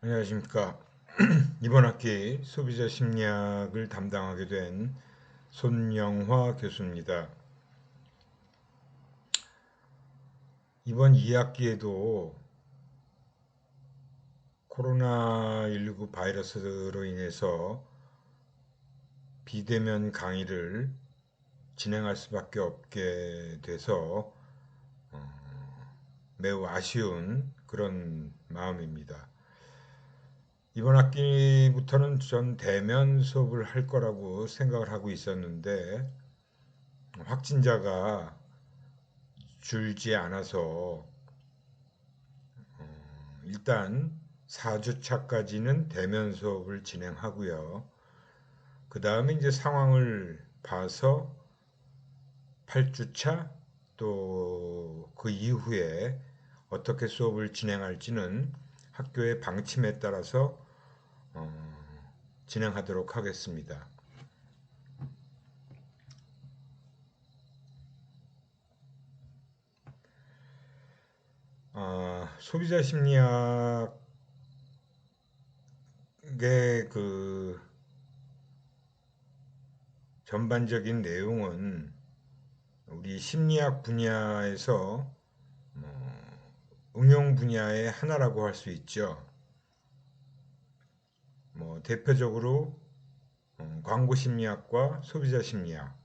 안녕하십니까. 이번 학기 소비자 심리학을 담당하게 된 손영화 교수입니다. 이번 2학기에도 코로나19 바이러스로 인해서 비대면 강의를 진행할 수밖에 없게 돼서 매우 아쉬운 그런 마음입니다. 이번 학기부터는 전 대면 수업을 할 거라고 생각을 하고 있었는데 확진자가 줄지 않아서 일단 4주차까지는 대면 수업을 진행하고요. 그 다음에 이제 상황을 봐서 8주차 또 그 이후에 어떻게 수업을 진행할지는 학교의 방침에 따라서 진행하도록 하겠습니다. 소비자 심리학의 그 전반적인 내용은 우리 심리학 분야에서 응용 분야의 하나라고 할 수 있죠. 대표적으로 광고 심리학과 소비자 심리학,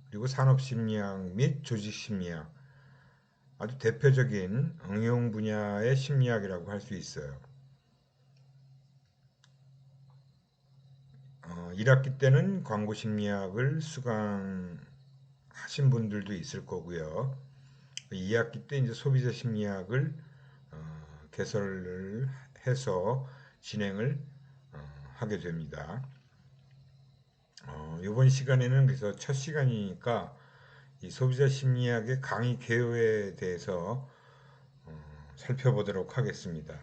그리고 산업 심리학 및 조직 심리학, 아주 대표적인 응용 분야의 심리학이라고 할 수 있어요. 1학기 때는 광고 심리학을 수강하신 분들도 있을 거고요. 2학기 때 이제 소비자 심리학을 개설을 해서 진행을 하게 됩니다. 이번 시간에는 그래서 첫 시간이니까 이 소비자 심리학의 강의 개요에 대해서 살펴보도록 하겠습니다.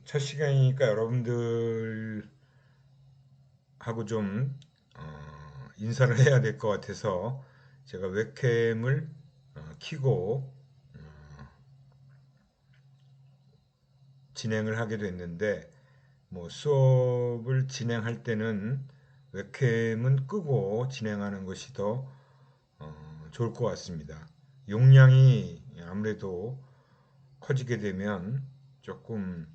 첫 시간이니까 여러분들하고 좀 인사를 해야 될 것 같아서 제가 웹캠을 켜고 진행을 하게 됐는데 수업을 진행할 때는 웹캠은 끄고 진행하는 것이 더 좋을 것 같습니다. 용량이 아무래도 커지게 되면 조금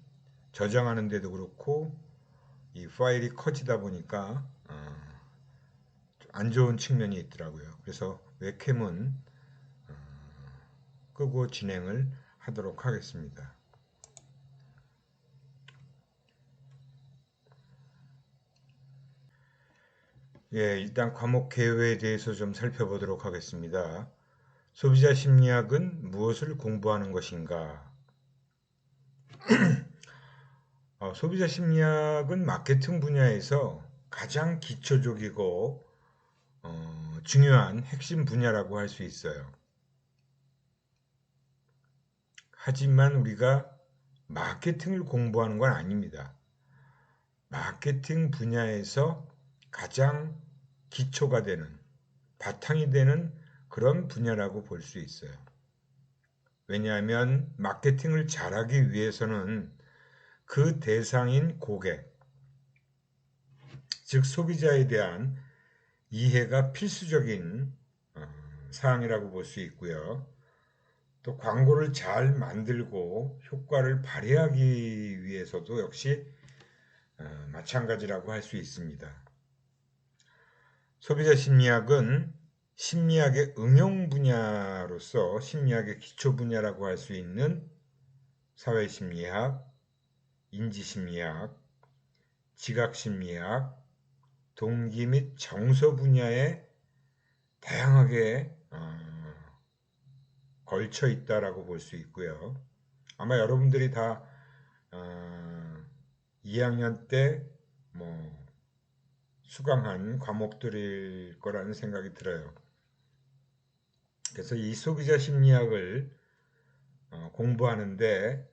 저장하는 데도 그렇고 이 파일이 커지다 보니까 안 좋은 측면이 있더라고요. 그래서 웹캠은 끄고 진행을 하도록 하겠습니다. 예, 일단 과목 개요에 대해서 좀 살펴보도록 하겠습니다. 소비자 심리학은 무엇을 공부하는 것인가? 소비자 심리학은 마케팅 분야에서 가장 기초적이고 중요한 핵심 분야라고 할 수 있어요. 하지만 우리가 마케팅을 공부하는 건 아닙니다. 마케팅 분야에서 가장 기초가 되는, 바탕이 되는 그런 분야라고 볼 수 있어요. 왜냐하면 마케팅을 잘하기 위해서는 그 대상인 고객, 즉 소비자에 대한 이해가 필수적인 사항이라고 볼 수 있고요. 또 광고를 잘 만들고 효과를 발휘하기 위해서도 역시 마찬가지라고 할 수 있습니다. 소비자 심리학은 심리학의 응용 분야로서 심리학의 기초 분야라고 할 수 있는 사회심리학, 인지심리학, 지각심리학, 동기 및 정서 분야에 다양하게 걸쳐 있다라고 볼 수 있고요. 아마 여러분들이 다 2학년 때 수강한 과목들일 거라는 생각이 들어요. 그래서 이 소비자 심리학을 공부하는데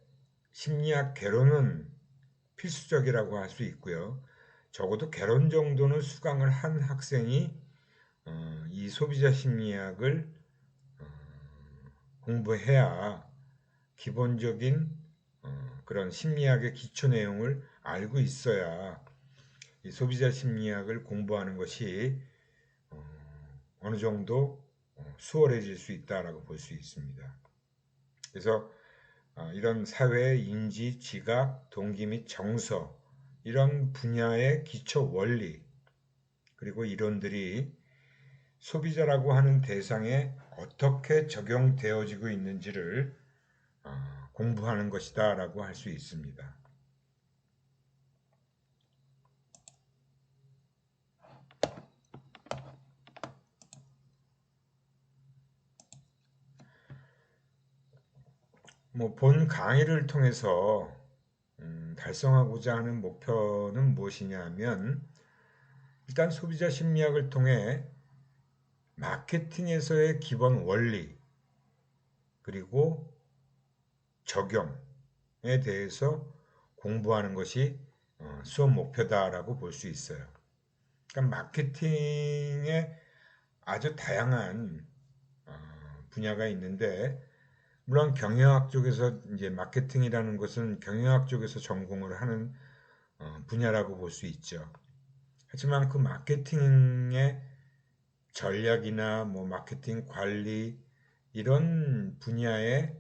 심리학 개론은 필수적이라고 할 수 있고요. 적어도 개론 정도는 수강을 한 학생이 이 소비자 심리학을 공부해야 기본적인 그런 심리학의 기초 내용을 알고 있어야 이 소비자 심리학을 공부하는 것이 어느 정도 수월해질 수 있다라고 볼 수 있습니다. 그래서 이런 사회, 인지, 지각, 동기 및 정서 이런 분야의 기초 원리 그리고 이론들이 소비자라고 하는 대상에 어떻게 적용되어지고 있는지를 공부하는 것이다 라고 할 수 있습니다. 본 강의를 통해서 달성하고자 하는 목표는 무엇이냐면 일단 소비자 심리학을 통해 마케팅에서의 기본 원리 그리고 적용에 대해서 공부하는 것이 수업 목표다라고 볼 수 있어요. 그러니까 마케팅에 아주 다양한 분야가 있는데 물론 경영학 쪽에서 이제 마케팅이라는 것은 경영학 쪽에서 전공을 하는 분야라고 볼 수 있죠. 하지만 그 마케팅의 전략이나 마케팅 관리 이런 분야의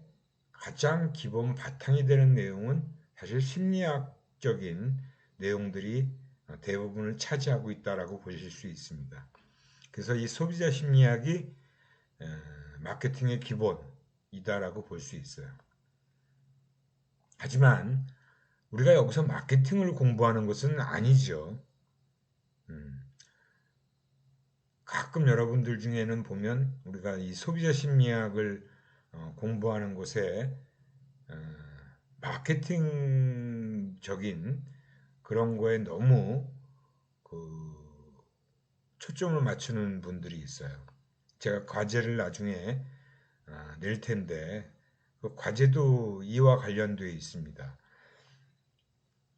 가장 기본 바탕이 되는 내용은 사실 심리학적인 내용들이 대부분을 차지하고 있다라고 보실 수 있습니다. 그래서 이 소비자 심리학이 마케팅의 기본이다라고 볼 수 있어요. 하지만 우리가 여기서 마케팅을 공부하는 것은 아니죠. 가끔 여러분들 중에는 보면 우리가 이 소비자 심리학을 공부하는 곳에 마케팅적인 그런 거에 너무 초점을 맞추는 분들이 있어요. 제가 과제를 나중에 낼 텐데 그 과제도 이와 관련되어 있습니다.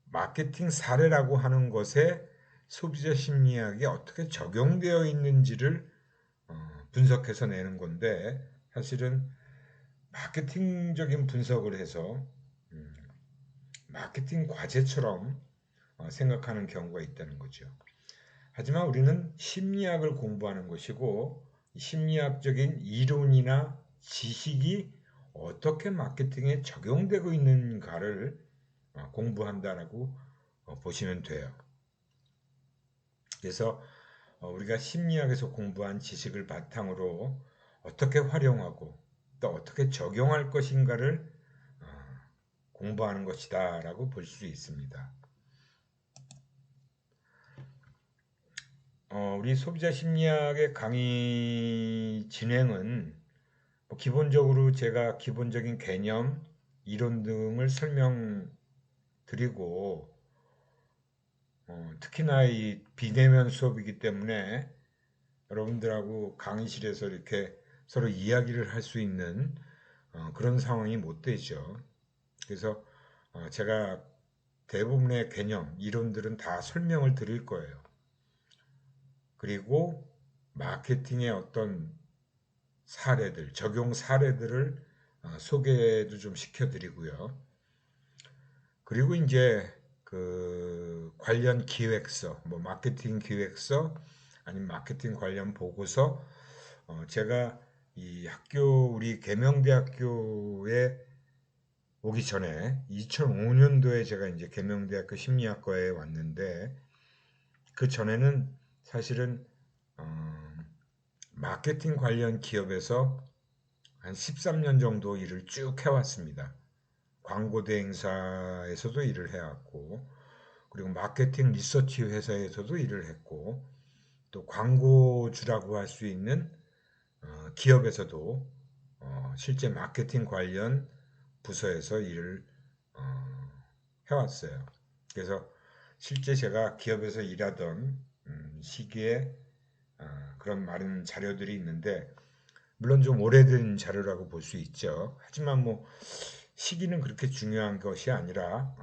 마케팅 사례라고 하는 것에 소비자 심리학이 어떻게 적용되어 있는지를 분석해서 내는 건데 사실은 마케팅적인 분석을 해서 마케팅 과제처럼 생각하는 경우가 있다는 거죠. 하지만 우리는 심리학을 공부하는 것이고 심리학적인 이론이나 지식이 어떻게 마케팅에 적용되고 있는가를 공부한다라고 보시면 돼요. 그래서 우리가 심리학에서 공부한 지식을 바탕으로 어떻게 활용하고 또 어떻게 적용할 것인가를 공부하는 것이다 라고 볼 수 있습니다. 우리 소비자 심리학의 강의 진행은 기본적으로 제가 기본적인 개념, 이론 등을 설명드리고 특히나 이 비대면 수업이기 때문에 여러분들하고 강의실에서 이렇게 서로 이야기를 할 수 있는 그런 상황이 못 되죠. 그래서 제가 대부분의 개념, 이론들은 다 설명을 드릴 거예요. 그리고 마케팅의 어떤 사례들, 적용 사례들을 소개도 좀 시켜드리고요. 그리고 이제 그 관련 기획서, 마케팅 기획서, 아니면 마케팅 관련 보고서, 제가 이 우리 계명대학교에 오기 전에 2005년도에 제가 이제 계명대학교 심리학과에 왔는데 그 전에는 사실은 마케팅 관련 기업에서 한 13년 정도 일을 쭉 해왔습니다. 광고 대행사에서도 일을 해왔고 그리고 마케팅 리서치 회사에서도 일을 했고 또 광고주라고 할 수 있는 기업에서도 실제 마케팅 관련 부서에서 일을 해왔어요. 그래서 실제 제가 기업에서 일하던 시기에 그런 많은 자료들이 있는데 물론 좀 오래된 자료라고 볼 수 있죠. 하지만 시기는 그렇게 중요한 것이 아니라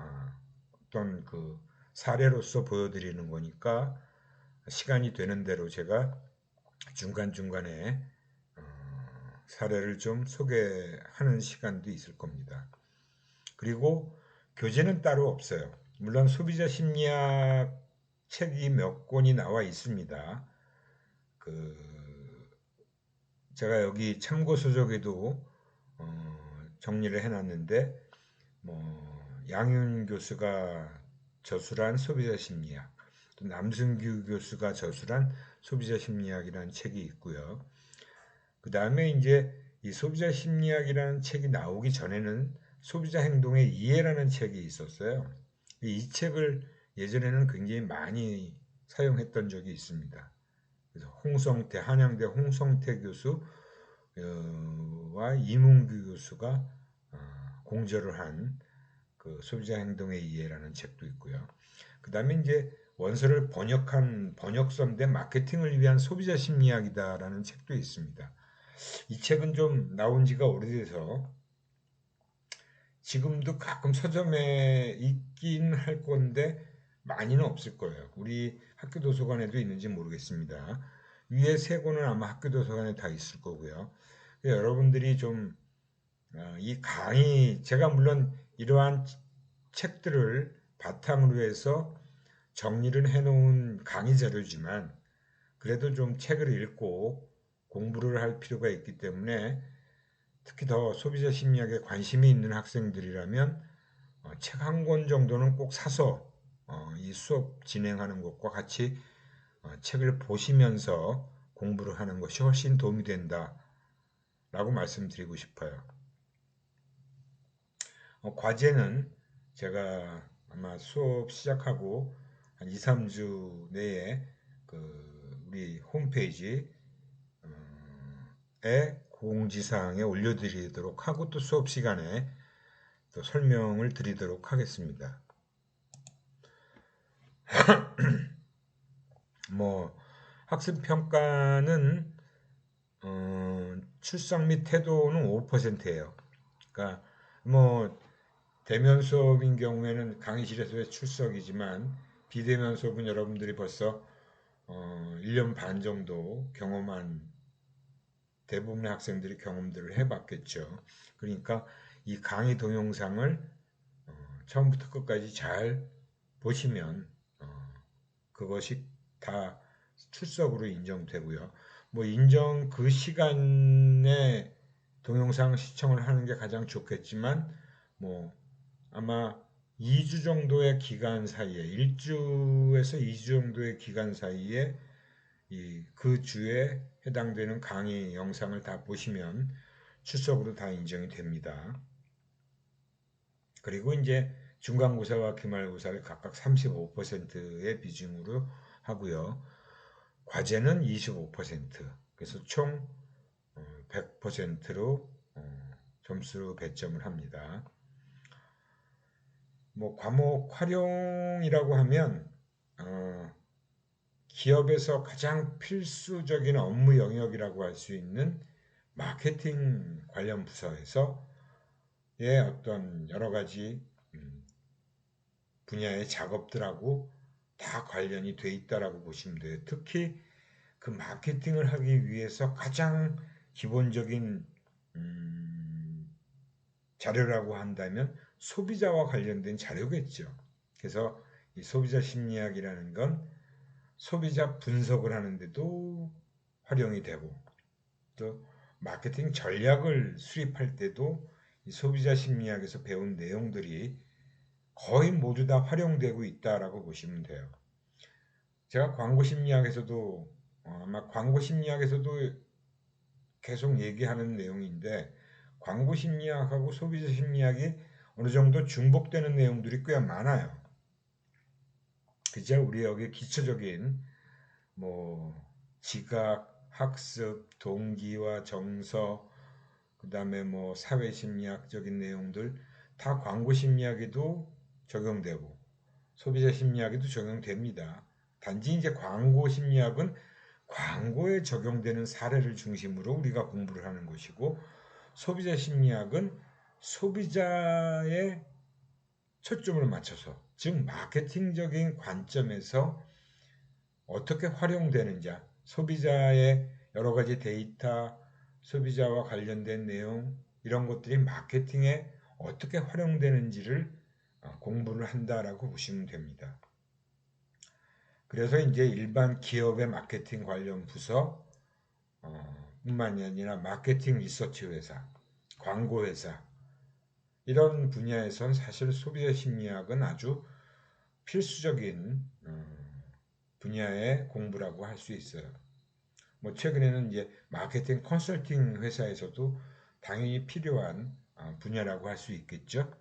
어떤 그 사례로서 보여드리는 거니까 시간이 되는 대로 제가 중간중간에 사례를 좀 소개하는 시간도 있을 겁니다. 그리고 교재는 따로 없어요. 물론 소비자 심리학 책이 몇 권이 나와 있습니다. 제가 여기 참고 서적에도 정리를 해놨는데 양윤 교수가 저술한 소비자 심리학, 또 남승규 교수가 저술한 소비자 심리학이라는 책이 있고요. 그 다음에 이제 이 소비자 심리학이라는 책이 나오기 전에는 소비자 행동의 이해라는 책이 있었어요. 이 책을 예전에는 굉장히 많이 사용했던 적이 있습니다. 그래서 한양대 홍성태 교수와 이문규 교수가 공저를 한 그 소비자 행동의 이해라는 책도 있고요. 그 다음에 이제 원서를 번역한 번역서인데 마케팅을 위한 소비자 심리학이다라는 책도 있습니다. 이 책은 좀 나온 지가 오래돼서 지금도 가끔 서점에 있긴 할 건데 많이는 없을 거예요. 우리 학교 도서관에도 있는지 모르겠습니다. 위에 세 권은 아마 학교 도서관에 다 있을 거고요. 여러분들이 좀 이 강의, 제가 물론 이러한 책들을 바탕으로 해서 정리를 해놓은 강의 자료지만 그래도 좀 책을 읽고 공부를 할 필요가 있기 때문에 특히 더 소비자 심리학에 관심이 있는 학생들이라면 책 한 권 정도는 꼭 사서 이 수업 진행하는 것과 같이 책을 보시면서 공부를 하는 것이 훨씬 도움이 된다라고 말씀드리고 싶어요. 과제는 제가 아마 수업 시작하고 한 2, 3주 내에 우리 홈페이지에 공지사항에 올려드리도록 하고 또 수업 시간에 또 설명을 드리도록 하겠습니다. 학습평가는 출석 및 태도는 5%예요. 그러니까 대면 수업인 경우에는 강의실에서의 출석이지만 비대면 수업은 여러분들이 벌써 1년 반 정도 경험한 대부분의 학생들이 경험들을 해봤겠죠. 그러니까 이 강의 동영상을 처음부터 끝까지 잘 보시면 그것이 다 출석으로 인정되고요. 그 시간에 동영상 시청을 하는 게 가장 좋겠지만 아마 2주 정도의 기간 사이에 1주에서 2주 정도의 기간 사이에 그 주에 해당되는 강의 영상을 다 보시면 출석으로 다 인정이 됩니다. 그리고 이제 중간고사와 기말고사를 각각 35%의 비중으로 하고요. 과제는 25%. 그래서 총 100%로 점수 배점을 합니다. 과목 활용이라고 하면 기업에서 가장 필수적인 업무 영역이라고 할 수 있는 마케팅 관련 부서에서의 어떤 여러 가지 분야의 작업들하고 다 관련이 돼 있다라고 보시면 돼요. 특히 그 마케팅을 하기 위해서 가장 기본적인 자료라고 한다면 소비자와 관련된 자료겠죠. 그래서 이 소비자 심리학이라는 건 소비자 분석을 하는데도 활용이 되고 또 마케팅 전략을 수립할 때도 이 소비자 심리학에서 배운 내용들이 거의 모두 다 활용되고 있다라고 보시면 돼요. 제가 광고 심리학에서도 아마 광고 심리학에서도 계속 얘기하는 내용인데 광고 심리학하고 소비자 심리학이 어느 정도 중복되는 내용들이 꽤 많아요. 그죠? 우리 여기 기초적인 지각, 학습, 동기와 정서, 그 다음에 사회심리학적인 내용들 다 광고 심리학에도 적용되고 소비자 심리학에도 적용됩니다. 단지 이제 광고 심리학은 광고에 적용되는 사례를 중심으로 우리가 공부를 하는 것이고 소비자 심리학은 소비자의 초점을 맞춰서 즉 마케팅적인 관점에서 어떻게 활용되는지 소비자의 여러 가지 데이터, 소비자와 관련된 내용 이런 것들이 마케팅에 어떻게 활용되는지를 공부를 한다라고 보시면 됩니다. 그래서 이제 일반 기업의 마케팅 관련 부서 뿐만이 아니라 마케팅 리서치 회사, 광고 회사 이런 분야에선 사실 소비자 심리학은 아주 필수적인 분야의 공부라고 할 수 있어요. 뭐 최근에는 이제 마케팅 컨설팅 회사에서도 당연히 필요한 분야라고 할 수 있겠죠.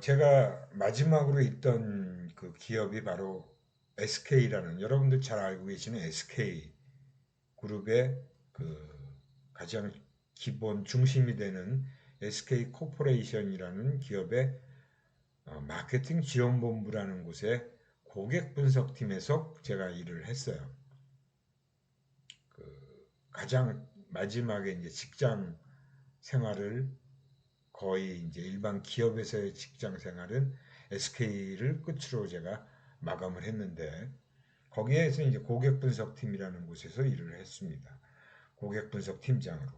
제가 마지막으로 있던 그 기업이 바로 SK라는 여러분들 잘 알고 계시는 SK 그룹의 그 가장 기본 중심이 되는 SK 코퍼레이션이라는 기업의 마케팅 지원본부라는 곳에 고객 분석팀에서 제가 일을 했어요. 그 가장 마지막에 이제 직장 생활을 거의 이제 일반 기업에서의 직장 생활은 SK를 끝으로 제가 마감을 했는데 거기에서 이제 고객 분석팀이라는 곳에서 일을 했습니다. 고객 분석 팀장으로.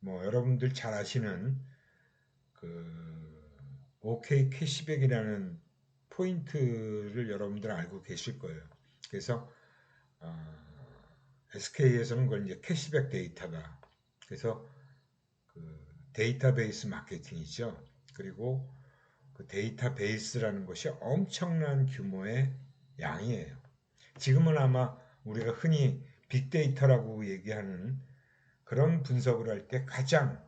뭐 여러분들 잘 아시는 그 OK 캐시백이라는 포인트를 여러분들 알고 계실 거예요. 그래서 SK에서는 그걸 이제 캐시백 데이터다. 그래서 그 데이터베이스 마케팅이죠. 그리고 그 데이터베이스라는 것이 엄청난 규모의 양이에요. 지금은 아마 우리가 흔히 빅데이터라고 얘기하는 그런 분석을 할 때 가장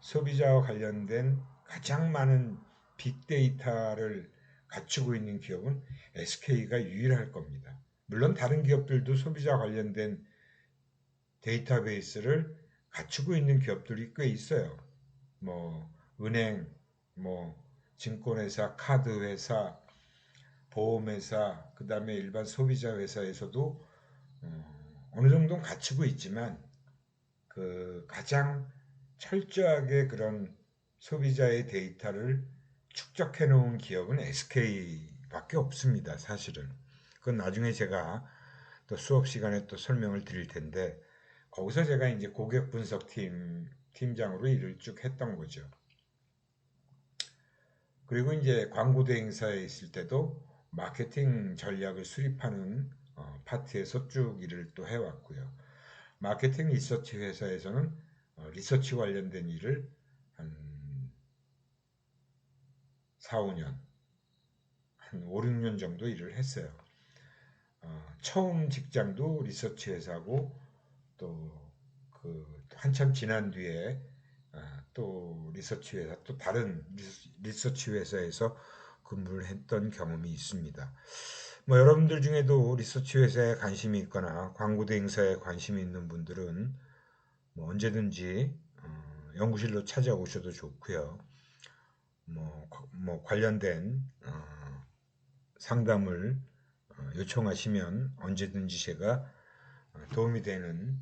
소비자와 관련된 가장 많은 빅데이터를 갖추고 있는 기업은 SK가 유일할 겁니다. 물론 다른 기업들도 소비자 관련된 데이터베이스를 갖추고 있는 기업들이 꽤 있어요. 뭐 은행, 뭐 증권회사, 카드회사, 보험회사, 그 다음에 일반 소비자 회사에서도 어느 정도는 갖추고 있지만 그 가장 철저하게 그런 소비자의 데이터를 축적해 놓은 기업은 SK밖에 없습니다. 사실은. 그건 나중에 제가 또 수업 시간에 또 설명을 드릴 텐데 거기서 제가 이제 고객 분석팀 팀장으로 일을 쭉 했던 거죠. 그리고 이제 광고 대행사에 있을 때도 마케팅 전략을 수립하는 파트에서 쭉 일을 또 해왔고요. 마케팅 리서치 회사에서는 리서치 관련된 일을 한 4, 5년, 한 5, 6년 정도 일을 했어요. 처음 직장도 리서치 회사고 또 그 한참 지난 뒤에 또 리서치 회사 또 다른 리서치 회사에서 근무를 했던 경험이 있습니다. 뭐 여러분들 중에도 리서치 회사에 관심이 있거나 광고 대행사에 관심이 있는 분들은 뭐 언제든지 연구실로 찾아오셔도 좋고요. 뭐 관련된 상담을 요청하시면 언제든지 제가 도움이 되는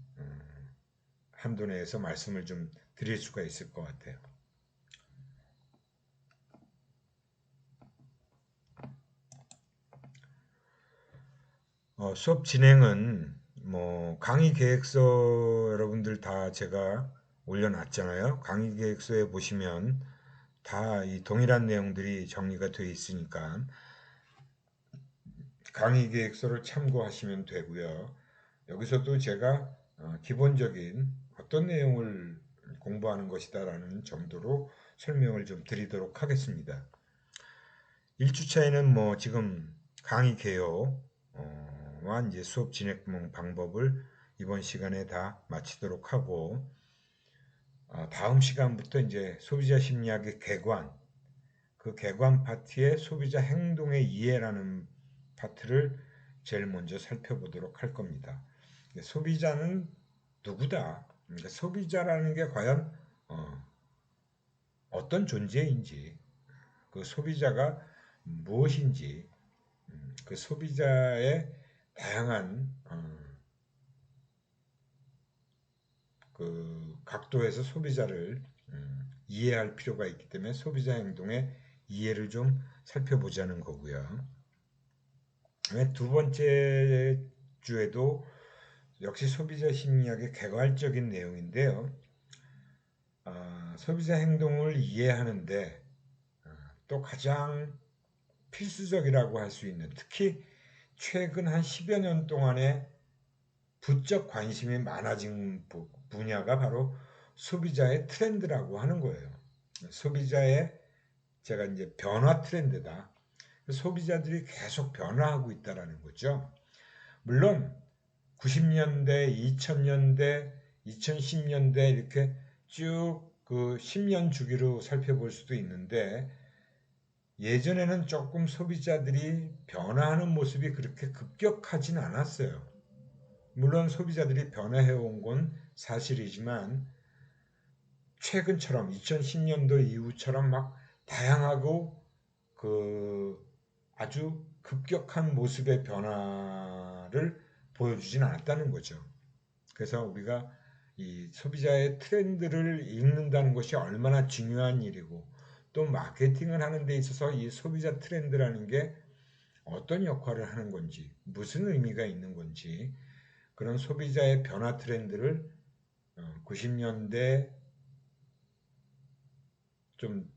한도 내에서 말씀을 좀 드릴 수가 있을 것 같아요. 수업 진행은 뭐 강의 계획서 여러분들 다 제가 올려놨잖아요. 강의 계획서에 보시면 다 이 동일한 내용들이 정리가 되어 있으니까 강의 계획서를 참고하시면 되고요. 여기서도 제가 기본적인 어떤 내용을 공부하는 것이다라는 정도로 설명을 좀 드리도록 하겠습니다. 1주차에는 뭐 지금 강의 개요와 이제 수업 진행 방법을 이번 시간에 다 마치도록 하고 다음 시간부터 이제 소비자 심리학의 개관, 그 개관 파트의 소비자 행동의 이해라는 파트를 제일 먼저 살펴보도록 할 겁니다. 소비자는 누구다? 그러니까 소비자라는 게 과연 어떤 존재인지, 그 소비자가 무엇인지, 그 소비자의 다양한 그 각도에서 소비자를 이해할 필요가 있기 때문에 소비자 행동의 이해를 좀 살펴보자는 거고요. 두 번째 주에도 역시 소비자 심리학의 개괄적인 내용인데요. 소비자 행동을 이해하는데 또 가장 필수적이라고 할 수 있는, 특히 최근 한 10여 년 동안에 부쩍 관심이 많아진 분야가 바로 소비자의 트렌드라고 하는 거예요. 소비자의 제가 이제 변화 트렌드다. 소비자들이 계속 변화하고 있다라는 거죠. 물론 90년대, 2000년대, 2010년대 이렇게 쭉 그 10년 주기로 살펴볼 수도 있는데 예전에는 조금 소비자들이 변화하는 모습이 그렇게 급격하진 않았어요. 물론 소비자들이 변화해온 건 사실이지만 최근처럼 2010년도 이후처럼 막 다양하고 그 아주 급격한 모습의 변화를 보여주진 않았다는 거죠. 그래서 우리가 이 소비자의 트렌드를 읽는다는 것이 얼마나 중요한 일이고 또 마케팅을 하는 데 있어서 이 소비자 트렌드라는 게 어떤 역할을 하는 건지 무슨 의미가 있는 건지 그런 소비자의 변화 트렌드를 90년대 좀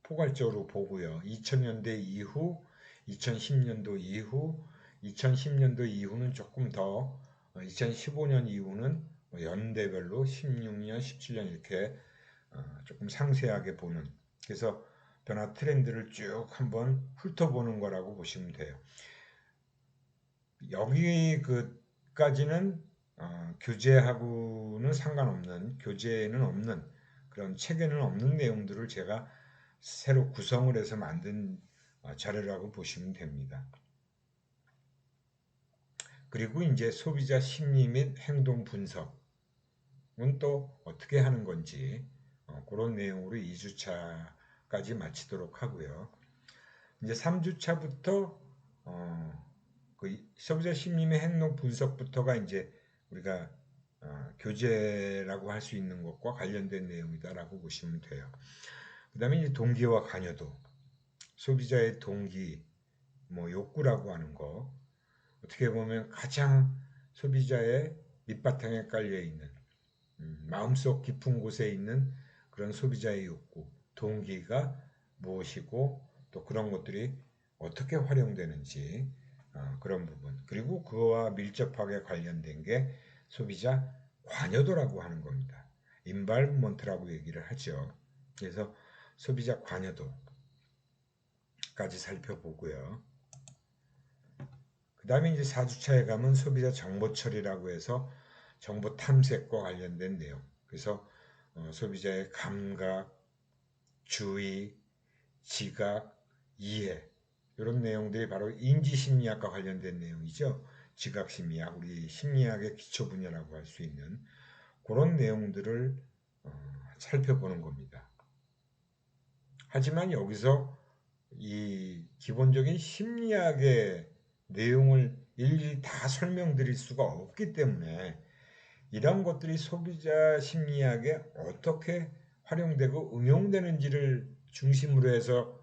포괄적으로 보고요. 2000년대 이후, 2010년도 이후, 2010년도 이후는 조금 더 2015년 이후는 연대별로 16년, 17년 이렇게 조금 상세하게 보는 그래서 변화 트렌드를 쭉 한번 훑어보는 거라고 보시면 돼요. 여기 그까지는 교재하고는 상관없는 교재에는 없는 그런 책에는 없는 내용들을 제가 새로 구성을 해서 만든 자료라고 보시면 됩니다. 그리고 이제 소비자 심리 및 행동 분석은 또 어떻게 하는 건지 그런 내용으로 2주차까지 마치도록 하고요. 이제 3주차부터 그 소비자 심리 및 행동 분석부터가 이제 우리가 교재라고 할 수 있는 것과 관련된 내용이다라고 보시면 돼요. 그 다음에 이제 동기와 관여도, 소비자의 동기, 뭐 욕구라고 하는 거, 어떻게 보면 가장 소비자의 밑바탕에 깔려 있는 마음속 깊은 곳에 있는 그런 소비자의 욕구, 동기가 무엇이고 또 그런 것들이 어떻게 활용되는지 그런 부분 그리고 그와 밀접하게 관련된 게 소비자 관여도라고 하는 겁니다. 인발먼트라고 얘기를 하죠. 그래서 소비자 관여도까지 살펴보고요. 그 다음에 이제 4주차에 가면 소비자 정보 처리라고 해서 정보 탐색과 관련된 내용. 그래서 소비자의 감각, 주의, 지각, 이해 이런 내용들이 바로 인지심리학과 관련된 내용이죠. 지각심리학, 우리 심리학의 기초 분야라고 할 수 있는 그런 내용들을 살펴보는 겁니다. 하지만 여기서 이 기본적인 심리학의 내용을 일일이 다 설명드릴 수가 없기 때문에 이런 것들이 소비자 심리학에 어떻게 활용되고 응용되는지를 중심으로 해서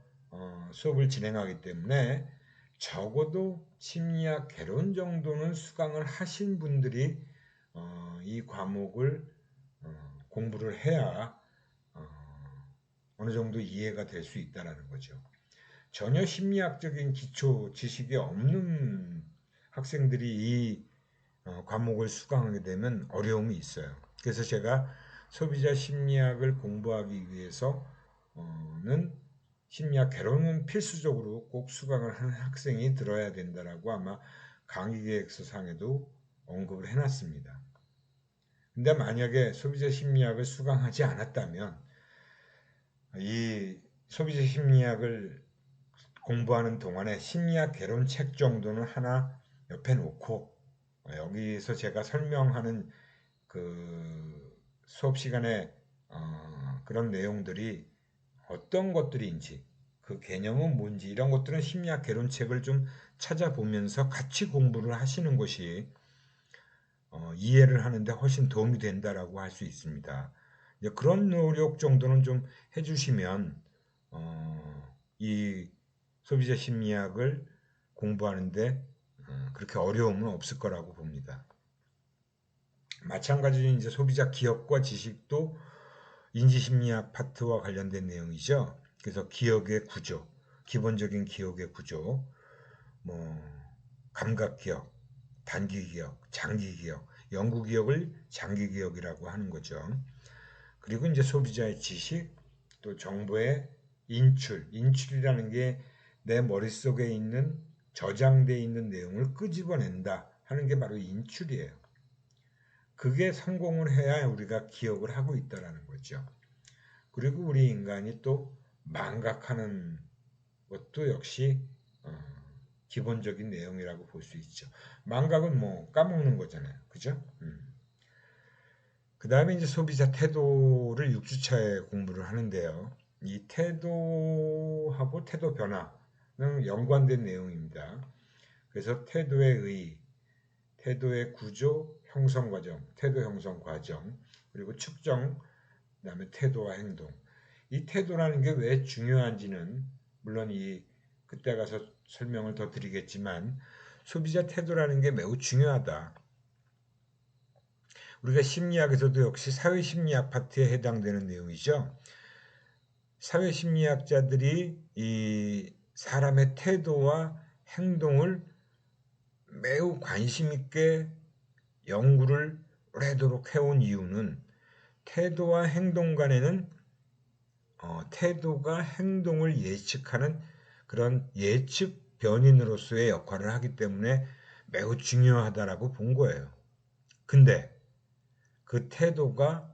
수업을 진행하기 때문에 적어도 심리학 개론 정도는 수강을 하신 분들이 이 과목을 공부를 해야 어느 정도 이해가 될 수 있다는 거죠. 전혀 심리학적인 기초 지식이 없는 학생들이 이 과목을 수강하게 되면 어려움이 있어요. 그래서 제가 소비자 심리학을 공부하기 위해서는 심리학 개론은 필수적으로 꼭 수강을 하는 학생이 들어야 된다라고 아마 강의 계획서상에도 언급을 해놨습니다. 근데 만약에 소비자 심리학을 수강하지 않았다면 이 소비자 심리학을 공부하는 동안에 심리학 개론 책 정도는 하나 옆에 놓고 여기서 제가 설명하는 그 수업 시간에 그런 내용들이 어떤 것들인지 그 개념은 뭔지 이런 것들은 심리학 개론책을 좀 찾아보면서 같이 공부를 하시는 것이 이해를 하는데 훨씬 도움이 된다라고 할 수 있습니다. 그런 노력 정도는 좀 해주시면 이 소비자 심리학을 공부하는데 그렇게 어려움은 없을 거라고 봅니다. 마찬가지로 이제 소비자 기억과 지식도 인지심리학 파트와 관련된 내용이죠. 그래서 기억의 구조, 기본적인 기억의 구조, 뭐 감각 기억, 단기 기억, 장기 기억, 영구 기억을 장기 기억이라고 하는 거죠. 그리고 이제 소비자의 지식, 또 정보의 인출이라는 게 내 머릿속에 있는 저장되어 있는 내용을 끄집어낸다 하는 게 바로 인출이에요. 그게 성공을 해야 우리가 기억을 하고 있다는 거죠. 그리고 우리 인간이 또 망각하는 것도 역시 기본적인 내용이라고 볼 수 있죠. 망각은 뭐 까먹는 거잖아요. 그죠? 그 다음에 이제 소비자 태도를 6주차에 공부를 하는데요. 이 태도하고 태도 변화는 연관된 내용입니다. 그래서 태도의 의, 태도의 구조, 형성 과정, 태도 형성 과정, 그리고 측정, 그 다음에 태도와 행동. 이 태도라는 게 왜 중요한지는 물론 그때 가서 설명을 더 드리겠지만 소비자 태도라는 게 매우 중요하다. 우리가 심리학에서도 역시 사회심리학 파트에 해당되는 내용이죠. 사회심리학자들이 이 사람의 태도와 행동을 매우 관심 있게 연구를 오래도록 해온 이유는 태도와 행동 간에는 태도가 행동을 예측하는 그런 예측 변인으로서의 역할을 하기 때문에 매우 중요하다라고 본 거예요. 근데 그 태도가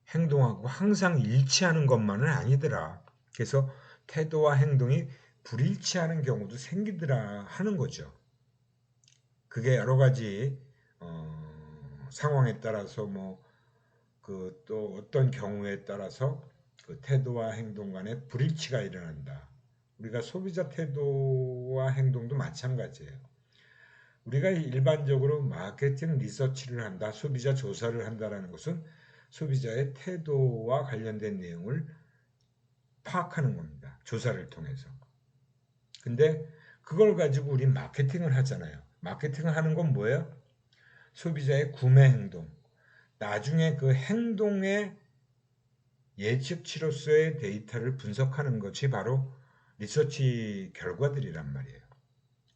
행동하고 항상 일치하는 것만은 아니더라. 그래서 태도와 행동이 불일치하는 경우도 생기더라 하는 거죠. 그게 여러 가지 상황에 따라서 또 어떤 경우에 따라서 그 태도와 행동 간에 불일치가 일어난다. 우리가 소비자 태도와 행동도 마찬가지예요. 우리가 일반적으로 마케팅 리서치를 한다, 소비자 조사를 한다라는 것은 소비자의 태도와 관련된 내용을 파악하는 겁니다. 조사를 통해서. 근데 그걸 가지고 우리 마케팅을 하잖아요. 마케팅을 하는 건 뭐예요? 소비자의 구매 행동. 나중에 그 행동의 예측치로서의 데이터를 분석하는 것이 바로 리서치 결과들이란 말이에요.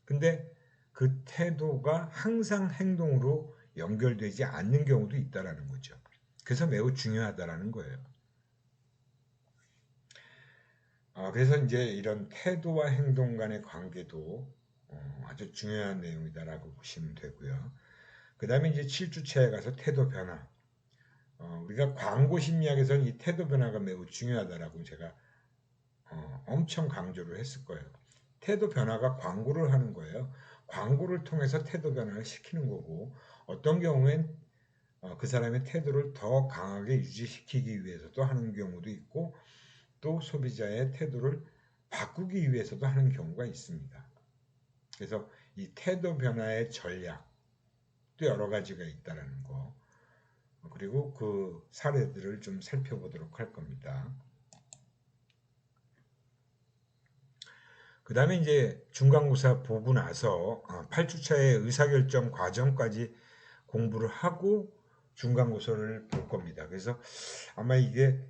근데 그 태도가 항상 행동으로 연결되지 않는 경우도 있다라는 거죠. 그래서 매우 중요하다라는 거예요. 그래서 이제 이런 태도와 행동 간의 관계도 아주 중요한 내용이다라고 보시면 되고요. 그 다음에 이제 7주차에 가서 태도 변화. 우리가 광고 심리학에서는 이 태도 변화가 매우 중요하다라고 제가 엄청 강조를 했을 거예요. 태도 변화가 광고를 하는 거예요. 광고를 통해서 태도 변화를 시키는 거고 어떤 경우엔 그 사람의 태도를 더 강하게 유지시키기 위해서도 하는 경우도 있고 또 소비자의 태도를 바꾸기 위해서도 하는 경우가 있습니다. 그래서 이 태도 변화의 전략도 여러 가지가 있다는 거 그리고 그 사례들을 좀 살펴보도록 할 겁니다. 그 다음에 이제 중간고사 보고 나서 8주차의 의사결정 과정까지 공부를 하고 중간고사를 볼 겁니다. 그래서 아마 이게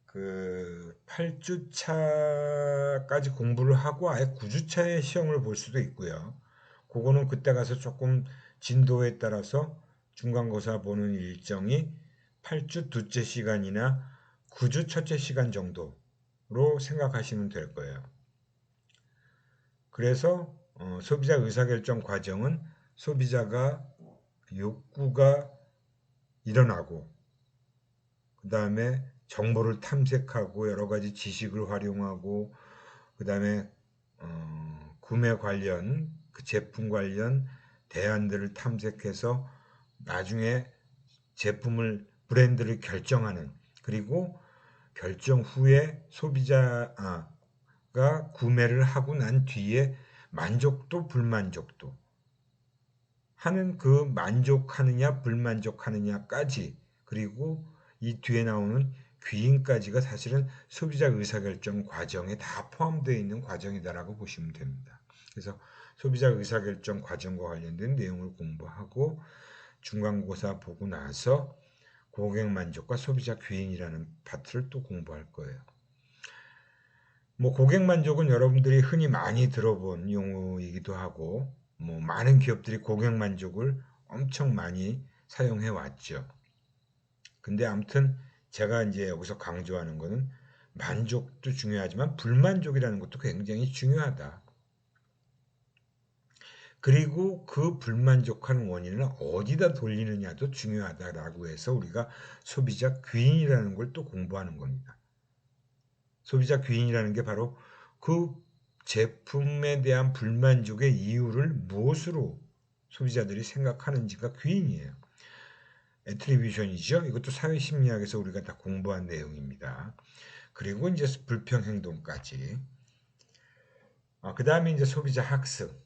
그 8주차까지 공부를 하고 아예 9주차의 시험을 볼 수도 있고요. 그거는 그때 가서 조금 진도에 따라서 중간고사 보는 일정이 8주 둘째 시간이나 9주 첫째 시간 정도로 생각하시면 될 거예요. 그래서 소비자 의사결정 과정은 소비자가 욕구가 일어나고 그 다음에 정보를 탐색하고 여러 가지 지식을 활용하고 그 다음에 구매 관련 그 제품 관련 대안들을 탐색해서 나중에 브랜드를 결정하는 그리고 결정 후에 소비자가 구매를 하고 난 뒤에 만족도 불만족도 하는 그 만족하느냐 불만족하느냐까지 그리고 이 뒤에 나오는 귀인까지가 사실은 소비자 의사결정 과정에 다 포함되어 있는 과정이다라고 보시면 됩니다. 그래서 소비자 의사결정 과정과 관련된 내용을 공부하고 중간고사 보고 나서 고객 만족과 소비자 귀인이라는 파트를 또 공부할 거예요. 뭐 고객 만족은 여러분들이 흔히 많이 들어본 용어이기도 하고 뭐 많은 기업들이 고객 만족을 엄청 많이 사용해 왔죠. 근데 아무튼 제가 이제 여기서 강조하는 거는 만족도 중요하지만 불만족이라는 것도 굉장히 중요하다. 그리고 그 불만족한 원인을 어디다 돌리느냐도 중요하다라고 해서 우리가 소비자 귀인이라는 걸 또 공부하는 겁니다. 소비자 귀인이라는 게 바로 그 제품에 대한 불만족의 이유를 무엇으로 소비자들이 생각하는지가 귀인이에요. 애트리뷰션이죠. 이것도 사회심리학에서 우리가 다 공부한 내용입니다. 그리고 이제 불평행동까지. 그 다음에 이제 소비자 학습.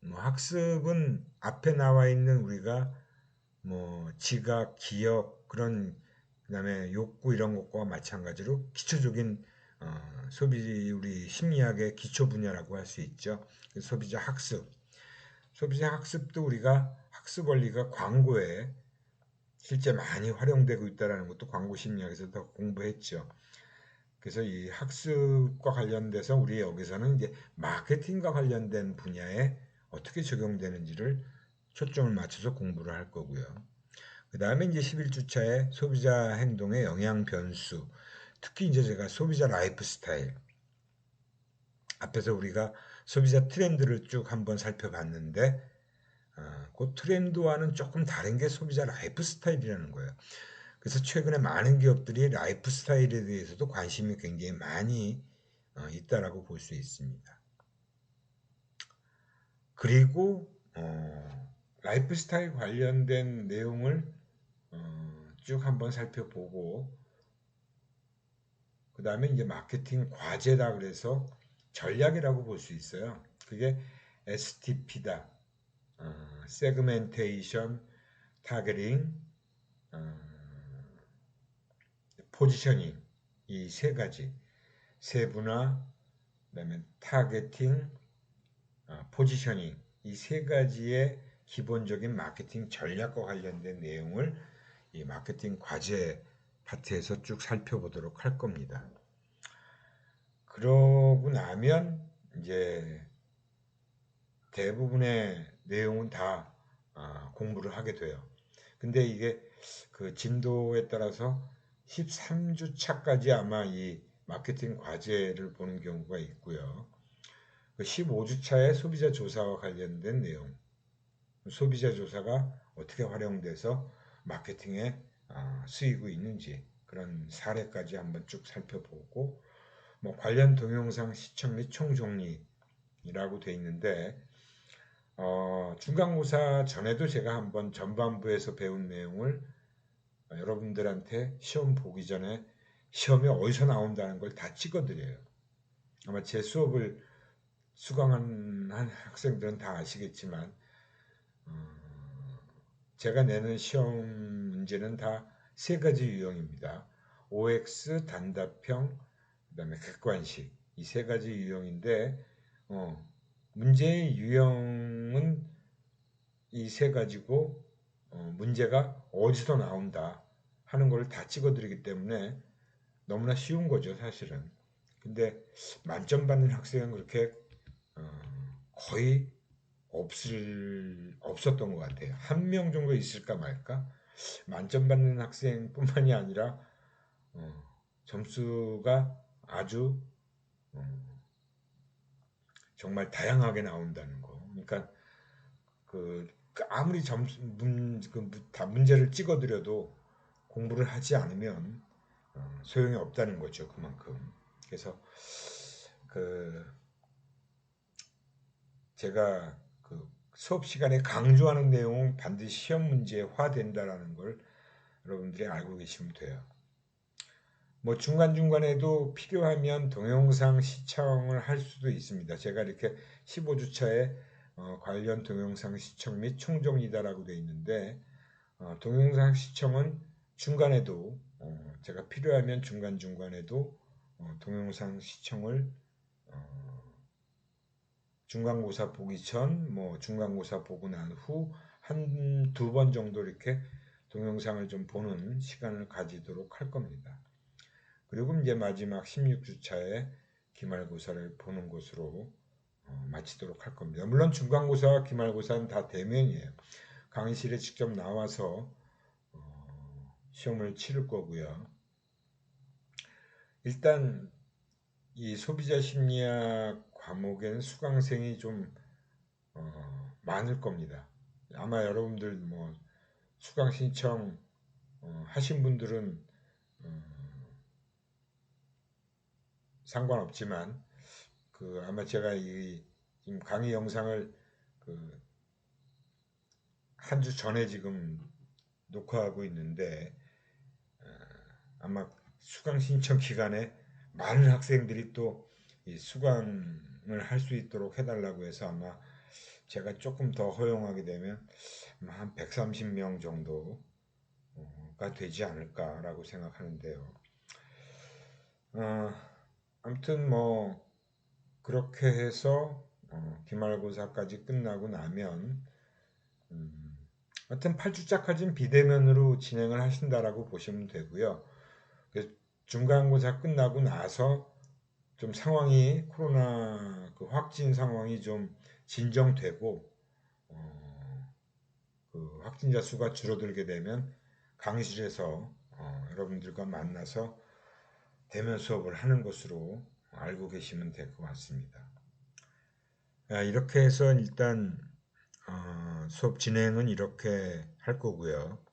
학습은 앞에 나와 있는 우리가 뭐 지각, 기억 그런 그다음에 욕구 이런 것과 마찬가지로 기초적인 소비 우리 심리학의 기초 분야라고 할 수 있죠. 소비자 학습. 소비자 학습도 우리가 학습 원리가 광고에 실제 많이 활용되고 있다는 것도 광고 심리학에서 더 공부했죠. 그래서 이 학습과 관련돼서 우리 여기서는 이제 마케팅과 관련된 분야에 어떻게 적용되는지를 초점을 맞춰서 공부를 할 거고요. 그 다음에 이제 11주차에 소비자 행동의 영향 변수, 특히 이제 제가 소비자 라이프 스타일, 앞에서 우리가 소비자 트렌드를 쭉 한번 살펴봤는데, 그 트렌드와는 조금 다른 게 소비자 라이프 스타일이라는 거예요. 그래서 최근에 많은 기업들이 라이프 스타일에 대해서도 관심이 굉장히 많이 있다라고 볼 수 있습니다. 그리고 라이프 스타일 관련된 내용을 쭉 한번 살펴보고 그 다음에 이제 마케팅 과제다 그래서 전략이라고 볼 수 있어요. 그게 STP다. 세그멘테이션, 타겟팅, 포지셔닝 이 세 가지 세분화, 그다음에 타겟팅, 포지셔닝 이 세 가지의 기본적인 마케팅 전략과 관련된 내용을 이 마케팅 과제 파트에서 쭉 살펴보도록 할 겁니다. 그러고 나면 이제 대부분의 내용은 다 공부를 하게 돼요. 근데 이게 그 진도에 따라서 13주차까지 아마 이 마케팅 과제를 보는 경우가 있고요. 15주차에 소비자 조사와 관련된 내용, 소비자 조사가 어떻게 활용돼서 마케팅에 쓰이고 있는지 그런 사례까지 한번 쭉 살펴보고 뭐 관련 동영상 시청 및 총정리라고 돼 있는데 중간고사 전에도 제가 한번 전반부에서 배운 내용을 여러분들한테 시험 보기 전에 시험이 어디서 나온다는 걸 다 찍어드려요. 아마 제 수업을 수강한 학생들은 다 아시겠지만 제가 내는 시험 문제는 다 세 가지 유형입니다. OX, 단답형, 그 다음에 객관식 이 세 가지 유형인데 문제의 유형은 이 세 가지고 문제가 어디서 나온다 하는 걸 다 찍어드리기 때문에 너무나 쉬운 거죠 사실은. 근데 만점 받는 학생은 그렇게 거의 없었던 것 같아요. 한 명 정도 있을까 말까. 만점 받는 학생뿐만이 아니라 점수가 아주 정말 다양하게 나온다는 거. 그러니까 아무리 문제를 찍어드려도 공부를 하지 않으면 소용이 없다는 거죠. 그만큼. 그래서 제가 수업 시간에 강조하는 내용은 반드시 시험 문제화된다라는 걸 여러분들이 알고 계시면 돼요. 뭐 중간중간에도 필요하면 동영상 시청을 할 수도 있습니다. 제가 이렇게 15주차에 관련 동영상 시청 및 총정리다라고 되어 있는데 동영상 시청은 중간에도 제가 필요하면 중간중간에도 동영상 시청을 중간고사 보기 전, 뭐 중간고사 보고 난 후 한 두 번 정도 이렇게 동영상을 좀 보는 시간을 가지도록 할 겁니다. 그리고 이제 마지막 16주차에 기말고사를 보는 것으로 마치도록 할 겁니다. 물론 중간고사와 기말고사는 다 대면이에요. 강의실에 직접 나와서 시험을 치를 거고요. 일단 이 소비자 심리학 과목에는 수강생이 좀 많을 겁니다. 아마 여러분들 뭐 수강 신청 하신 분들은 상관없지만 아마 제가 이 지금 강의 영상을 한 주 전에 지금 녹화하고 있는데 아마 수강 신청 기간에 많은 학생들이 또 이 수강을 할 수 있도록 해달라고 해서 아마 제가 조금 더 허용하게 되면 한 130명 정도가 되지 않을까라고 생각하는데요. 아무튼 뭐 그렇게 해서 기말고사까지 끝나고 나면 하여튼 8주차까지는 비대면으로 진행을 하신다라고 보시면 되고요. 중간고사 끝나고 나서 좀 상황이 코로나 확진 상황이 좀 진정되고 확진자 수가 줄어들게 되면 강의실에서 여러분들과 만나서 대면 수업을 하는 것으로 알고 계시면 될 것 같습니다. 이렇게 해서 일단 수업 진행은 이렇게 할 거고요.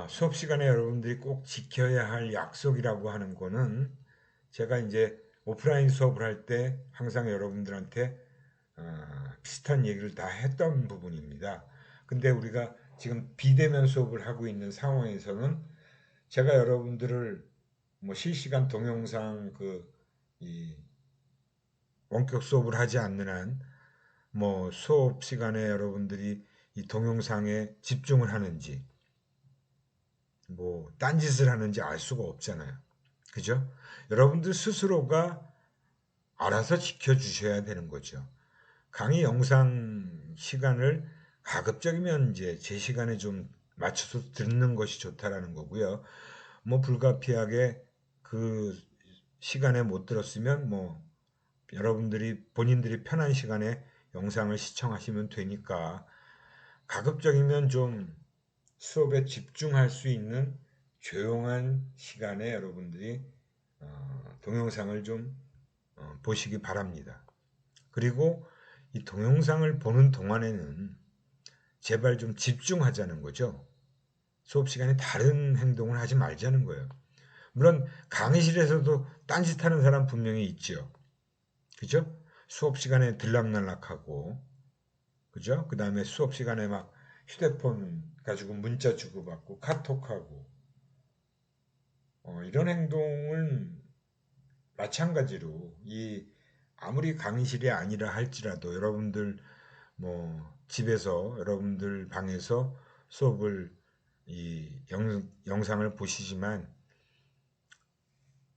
수업 시간에 여러분들이 꼭 지켜야 할 약속이라고 하는 거는 제가 이제 오프라인 수업을 할 때 항상 여러분들한테 비슷한 얘기를 다 했던 부분입니다. 근데 우리가 지금 비대면 수업을 하고 있는 상황에서는 제가 여러분들을 뭐 실시간 동영상 이 원격 수업을 하지 않는 한 뭐 수업 시간에 여러분들이 이 동영상에 집중을 하는지 뭐 딴짓을 하는지 알 수가 없잖아요. 그죠? 여러분들 스스로가 알아서 지켜주셔야 되는 거죠. 강의 영상 시간을 가급적이면 이제 제 시간에 좀 맞춰서 듣는 것이 좋다라는 거고요. 뭐 불가피하게 그 시간에 못 들었으면 뭐 여러분들이 본인들이 편한 시간에 영상을 시청하시면 되니까 가급적이면 좀 수업에 집중할 수 있는 조용한 시간에 여러분들이 동영상을 좀 보시기 바랍니다. 그리고 이 동영상을 보는 동안에는 제발 좀 집중하자는 거죠. 수업 시간에 다른 행동을 하지 말자는 거예요. 물론 강의실에서도 딴짓하는 사람 분명히 있죠. 그죠? 수업 시간에 들락날락하고, 그죠? 그 다음에 수업 시간에 막 휴대폰 가지고 문자 주고받고 카톡하고, 이런 행동은 마찬가지로 아무리 강의실이 아니라 할지라도 여러분들 뭐 집에서 여러분들 방에서 수업을 이 영상을 보시지만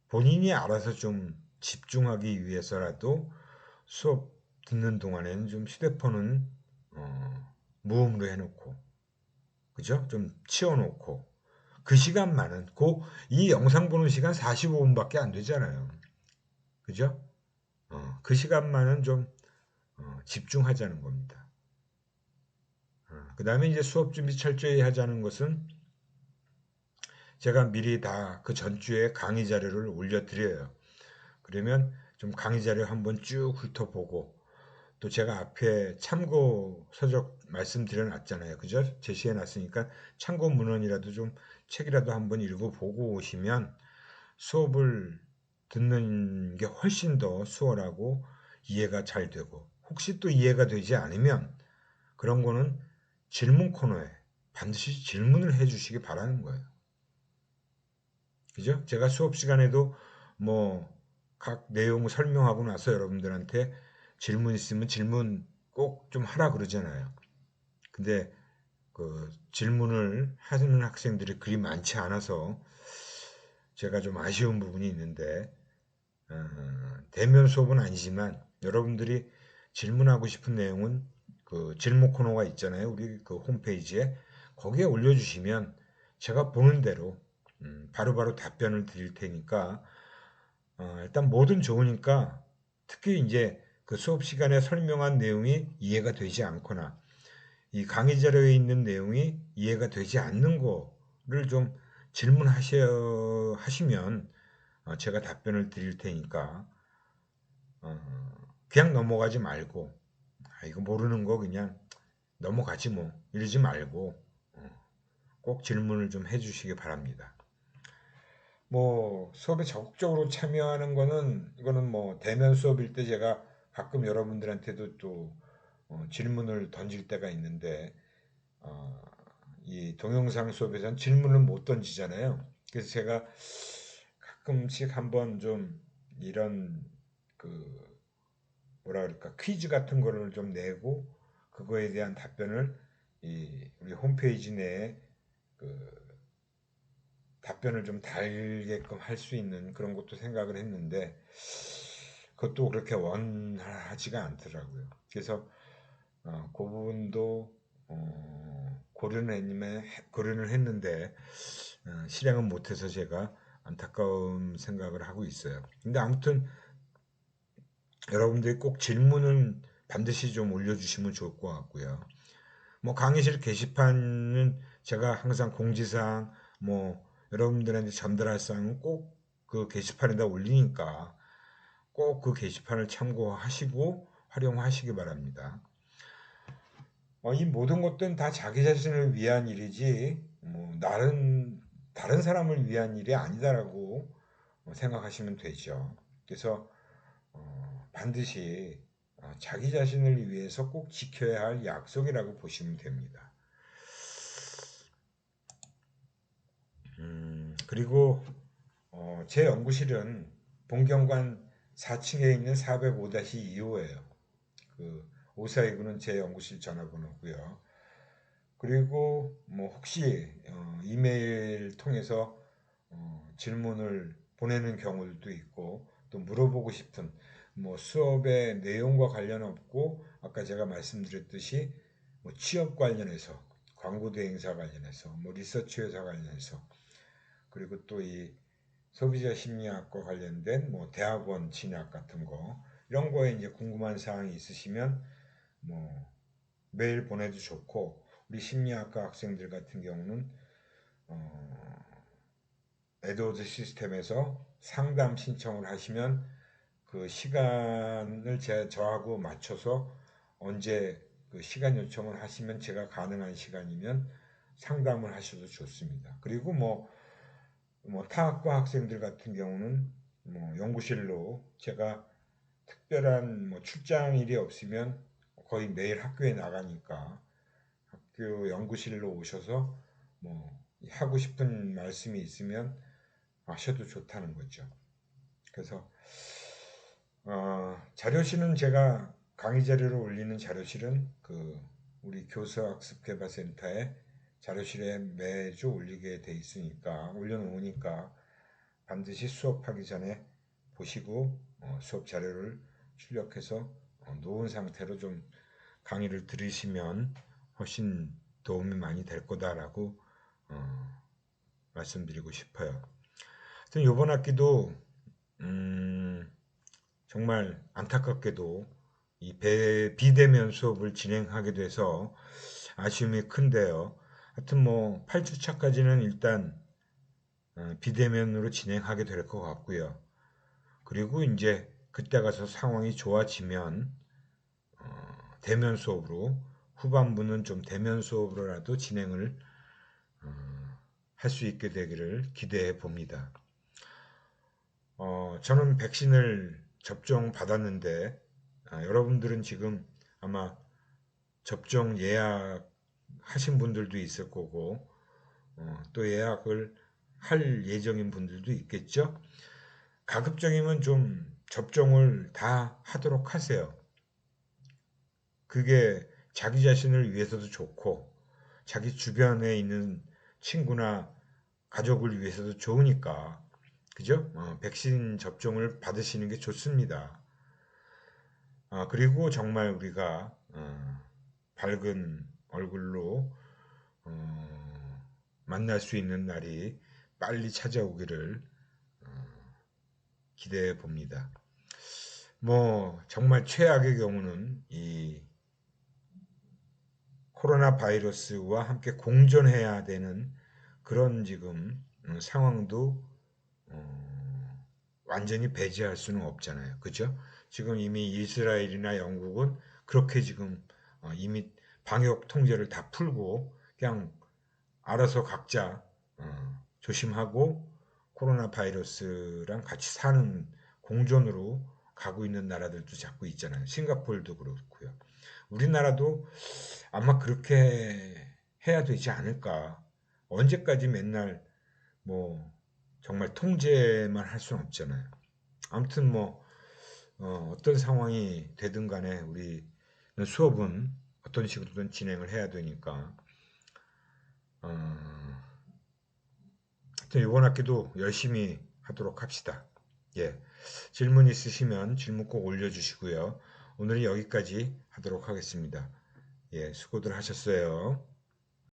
본인이 알아서 좀 집중하기 위해서라도 수업 듣는 동안에는 좀 휴대폰은 무음으로 해놓고 그죠? 좀 치워놓고 그 시간만은 이 영상 보는 시간 45분밖에 안 되잖아요. 그죠? 그 시간만은 좀 집중하자는 겁니다. 그 다음에 이제 수업 준비 철저히 하자는 것은 제가 미리 다 그 전주에 강의 자료를 올려드려요. 그러면 좀 강의 자료 한번 쭉 훑어보고 또 제가 앞에 참고 서적 말씀드려 놨잖아요. 그죠? 제시해 놨으니까 참고 문헌이라도 좀 책이라도 한번 읽어보고 오시면 수업을 듣는 게 훨씬 더 수월하고 이해가 잘 되고 혹시 또 이해가 되지 않으면 그런 거는 질문 코너에 반드시 질문을 해 주시기 바라는 거예요. 그죠? 제가 수업 시간에도 뭐 각 내용 설명하고 나서 여러분들한테 질문 있으면 질문 꼭 좀 하라 그러잖아요. 근데 그 질문을 하는 학생들이 그리 많지 않아서 제가 좀 아쉬운 부분이 있는데 대면 수업은 아니지만 여러분들이 질문하고 싶은 내용은 그 질문 코너가 있잖아요. 우리 그 홈페이지에 거기에 올려주시면 제가 보는 대로 바로바로 답변을 드릴 테니까 일단 뭐든 좋으니까 특히 이제 그 수업 시간에 설명한 내용이 이해가 되지 않거나 이 강의 자료에 있는 내용이 이해가 되지 않는 거를 좀 하시면 제가 답변을 드릴 테니까 그냥 넘어가지 말고 이거 모르는 거 그냥 넘어가지 뭐 이러지 말고 꼭 질문을 좀 해주시기 바랍니다. 뭐 수업에 적극적으로 참여하는 거는 이거는 뭐 대면 수업일 때 제가 가끔 여러분들한테도 또 질문을 던질 때가 있는데 어, 이 동영상 수업에서는 질문을 못 던지잖아요. 그래서 제가 가끔씩 한번 좀 이런 그 뭐라 그럴까 퀴즈 같은 거를 좀 내고 그거에 대한 답변을 우리 홈페이지 내에 그 답변을 좀 달게끔 할 수 있는 그런 것도 생각을 했는데 그것도 그렇게 원하지가 않더라고요. 그래서 그 부분도 고려는 했는데 실행은 못해서 제가 안타까운 생각을 하고 있어요. 근데 아무튼 여러분들이 꼭 질문은 반드시 좀 올려주시면 좋을 것 같고요. 뭐 강의실 게시판은 제가 항상 공지사항 뭐 여러분들한테 전달할 사항은 꼭 그 게시판에다 올리니까 꼭 그 게시판을 참고하시고 활용하시기 바랍니다. 이 모든 것들은 다 자기 자신을 위한 일이지 뭐 다른 사람을 위한 일이 아니다라고 생각하시면 되죠. 그래서 반드시 자기 자신을 위해서 꼭 지켜야 할 약속이라고 보시면 됩니다. 그리고 제 연구실은 본경관 4층에 있는 405-2호예요. 그 5429는 제 연구실 전화번호고요. 그리고 뭐 혹시 이메일 통해서 질문을 보내는 경우도 있고 또 물어보고 싶은 뭐 수업의 내용과 관련 없고 아까 제가 말씀드렸듯이 뭐 취업 관련해서 광고 대행사 관련해서 뭐 리서치 회사 관련해서 그리고 또 이 소비자 심리학과 관련된 뭐 대학원 진학 같은 거 이런 거에 이제 궁금한 사항이 있으시면 뭐 메일 보내도 좋고 우리 심리학과 학생들 같은 경우는 에드워드 시스템에서 상담 신청을 하시면 그 시간을 저하고 맞춰서 언제 그 시간 요청을 하시면 제가 가능한 시간이면 상담을 하셔도 좋습니다. 그리고 뭐 타학과 학생들 같은 경우는 뭐 연구실로 제가 특별한 뭐 출장일이 없으면 거의 매일 학교에 나가니까 학교 연구실로 오셔서 뭐 하고 싶은 말씀이 있으면 하셔도 좋다는 거죠. 그래서 자료실은 제가 강의 자료를 올리는 자료실은 그 우리 교수학습개발센터에 자료실에 매주 올리게 돼 있으니까 올려놓으니까 반드시 수업하기 전에 보시고 수업 자료를 출력해서 놓은 상태로 좀 강의를 들으시면 훨씬 도움이 많이 될 거다라고 말씀드리고 싶어요. 하여튼 이번 학기도 정말 안타깝게도 이 비대면 수업을 진행하게 돼서 아쉬움이 큰데요. 하여튼 뭐 8주차까지는 일단 비대면으로 진행하게 될 것 같고요. 그리고 이제 그때 가서 상황이 좋아지면 대면 수업으로 후반부는 좀 대면 수업으로라도 진행을 할 수 있게 되기를 기대해 봅니다. 저는 백신을 접종 받았는데 여러분들은 지금 아마 접종 예약하신 분들도 있을 거고 또 예약을 할 예정인 분들도 있겠죠. 가급적이면 좀 접종을 다 하도록 하세요. 그게 자기 자신을 위해서도 좋고 자기 주변에 있는 친구나 가족을 위해서도 좋으니까 그죠? 백신 접종을 받으시는 게 좋습니다. 그리고 정말 우리가 밝은 얼굴로 만날 수 있는 날이 빨리 찾아오기를 기대해 봅니다. 뭐 정말 최악의 경우는 이 코로나 바이러스와 함께 공존해야 되는 그런 지금 상황도 완전히 배제할 수는 없잖아요. 그죠? 지금 이미 이스라엘이나 영국은 그렇게 지금 이미 방역 통제를 다 풀고 그냥 알아서 각자 조심하고 코로나 바이러스랑 같이 사는 공존으로 가고 있는 나라들도 자꾸 있잖아요. 싱가포르도 그렇고요. 우리나라도 아마 그렇게 해야 되지 않을까. 언제까지 맨날 뭐 정말 통제만 할 수는 없잖아요. 아무튼 뭐 어떤 상황이 되든 간에 우리 수업은 어떤 식으로든 진행을 해야 되니까 하여튼 이번 학기도 열심히 하도록 합시다. 예. 질문 있으시면 질문 꼭 올려주시고요. 오늘은 여기까지 하도록 하겠습니다. 예, 수고들 하셨어요.